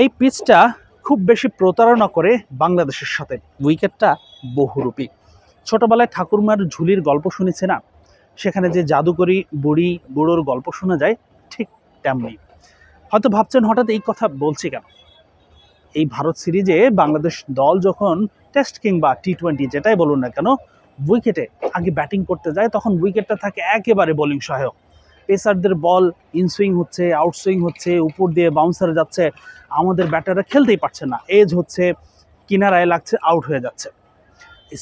এই পিচটা খুব বেশি প্রতারণা করে বাংলাদেশের সাথে। উইকেটটা বহুরূপী। ছোটবেলায় ঠাকুরমার ঝুলির গল্প শুনেছে না, সেখানে যে জাদুকরি বুড়োর গল্প শোনা যায়, ঠিক তেমনি। হয়তো ভাবছেন হঠাৎ এই কথা বলছি কেন। এই ভারত সিরিজে বাংলাদেশ দল যখন টেস্ট কিংবা টি-20 যেটাই বলুন না কেন, উইকেটে আগে ব্যাটিং করতে যায়, তখন উইকেটটা থাকে একেবারে বোলিং সহায়ক। পেসারদের বল ইনসুইং হচ্ছে, আউটসুইং হচ্ছে, উপর দিয়ে বাউন্সার যাচ্ছে, আমাদের ব্যাটাররা খেলতেই পারছে না, এজ হচ্ছে, কিনারায় লাগছে, আউট হয়ে যাচ্ছে।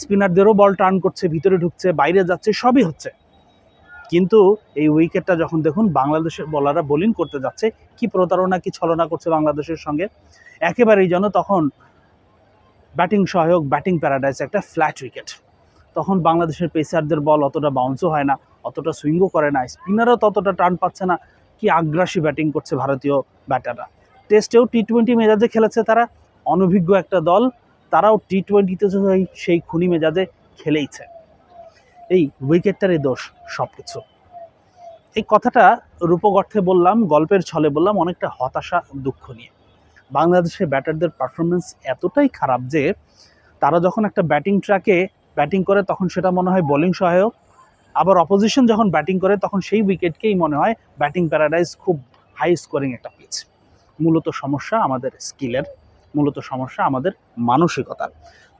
স্পিনারদেরও বল টার্ন করছে, ভিতরে ঢুকছে, বাইরে যাচ্ছে, সবই হচ্ছে। কিন্তু এই উইকেটটা যখন দেখুন বাংলাদেশের বলাররা বোলিং করতে যাচ্ছে, কি প্রতারণা, কি ছলনা করছে বাংলাদেশের সঙ্গে। একেবারেই যেন তখন ব্যাটিং সহায়ক, ব্যাটিং প্যারাডাইস, একটা ফ্ল্যাট উইকেট। তখন বাংলাদেশের পেসারদের বল অতটা বাউন্সও হয় না, অতটা সুইংও করে না, স্পিনারও ততটা টার্ন পাচ্ছে না। কি আগ্রাসী ব্যাটিং করছে ভারতীয় ব্যাটাররা। টেস্টেও টি-20 মেজাজে খেলেছে তারা, অনভিজ্ঞ একটা দল, তারাও টি-20তে সেই খুনি মেজাজে খেলেইছে। এই উইকেটটারই দোষ সব কিছু। এই কথাটা রূপক অর্থে বললাম, গল্পের ছলে বললাম, অনেকটা হতাশা, দুঃখ নিয়ে। বাংলাদেশের ব্যাটারদের পারফরমেন্স এতটাই খারাপ যে তারা যখন একটা ব্যাটিং ট্র্যাকে ব্যাটিং করে তখন সেটা মনে হয় বোলিং সহায়ক, আবার অপোজিশন যখন ব্যাটিং করে তখন সেই উইকেটকেই মনে হয় ব্যাটিং প্যারাডাইস, খুব হাই স্কোরিং একটা পিচ। মূলত সমস্যা আমাদের স্কিলের, মূলত সমস্যা আমাদের মানসিকতার।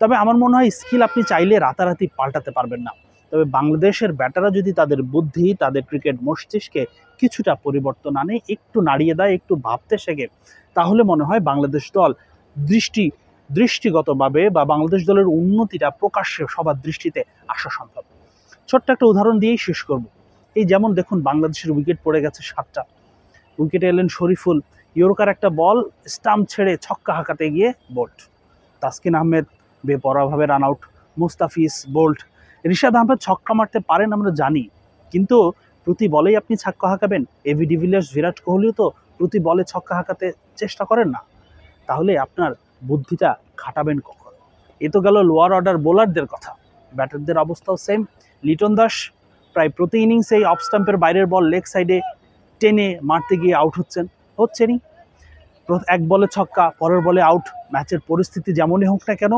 তবে আমার মনে হয় স্কিল আপনি চাইলে রাতারাতি পাল্টাতে পারবেন না। তবে বাংলাদেশের ব্যাটাররা যদি তাদের বুদ্ধি, তাদের ক্রিকেট মস্তিষ্কে কিছুটা পরিবর্তন আনে, একটু নাড়িয়ে দেয়, একটু ভাবতে শেখে, তাহলে মনে হয় বাংলাদেশ দল দৃষ্টিগতভাবে বা বাংলাদেশ দলের উন্নতিটা প্রকাশ্যে সবার দৃষ্টিতে আসা সম্ভব। ছোট্ট একটা উদাহরণ দিয়েই শেষ করব। এই যেমন দেখুন বাংলাদেশের উইকেট পড়ে গেছে 7টা। উইকেটে এলেন শরীফুল, ইয়র্কার একটা বল স্টাম্প ছেড়ে ছক্কা হাঁকাতে গিয়ে বোল্ট। তাসকিন আহমেদ বেপরোয়াভাবে run out. Mustafiz bowled. Rishad Ahmed ছক্কা মারতে পারেন আমরা জানি, কিন্তু প্রতি বলেই আপনি ছক্কা হাঁকাবেন? এবি ডিভিলিয়ার্স, বিরাট কোহলিও তো প্রতি বলে ছক্কা হাঁকাতে চেষ্টা করেন না। তাহলে আপনার বুদ্ধিটা খাটাবেন কখন? এ তো গেল লোয়ার অর্ডার বোলারদের কথা। ব্যাটারদের অবস্থাও সেম। লিটন দাস প্রায় প্রতি ইনিংসে অফ স্টাম্পের বাইরের বল লেগ সাইডে টেনে মারতে গিয়ে আউট হচ্ছেনই। এক বলে ছক্কা, পরের বলে আউট। ম্যাচের পরিস্থিতি যেমনই হোক না কেন,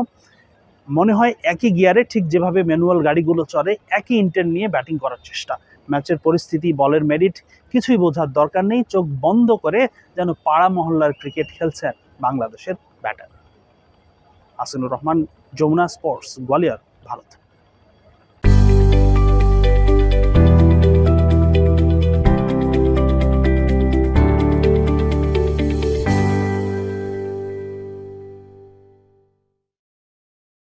মনে হয় একই গিয়ারে, ঠিক যেভাবে ম্যানুয়াল গাড়িগুলো চলে, একই ইন্টেন্ট নিয়ে ব্যাটিং করার চেষ্টা। ম্যাচের পরিস্থিতি, বলের মেরিট কিছুই বোঝার দরকার নেই, চোখ বন্ধ করে যেন পাড়া মহল্লার ক্রিকেট খেলছেন বাংলাদেশের ব্যাটার। আসিনুর রহমান, যমুনা স্পোর্টস, গোয়ালিয়র, ভারত।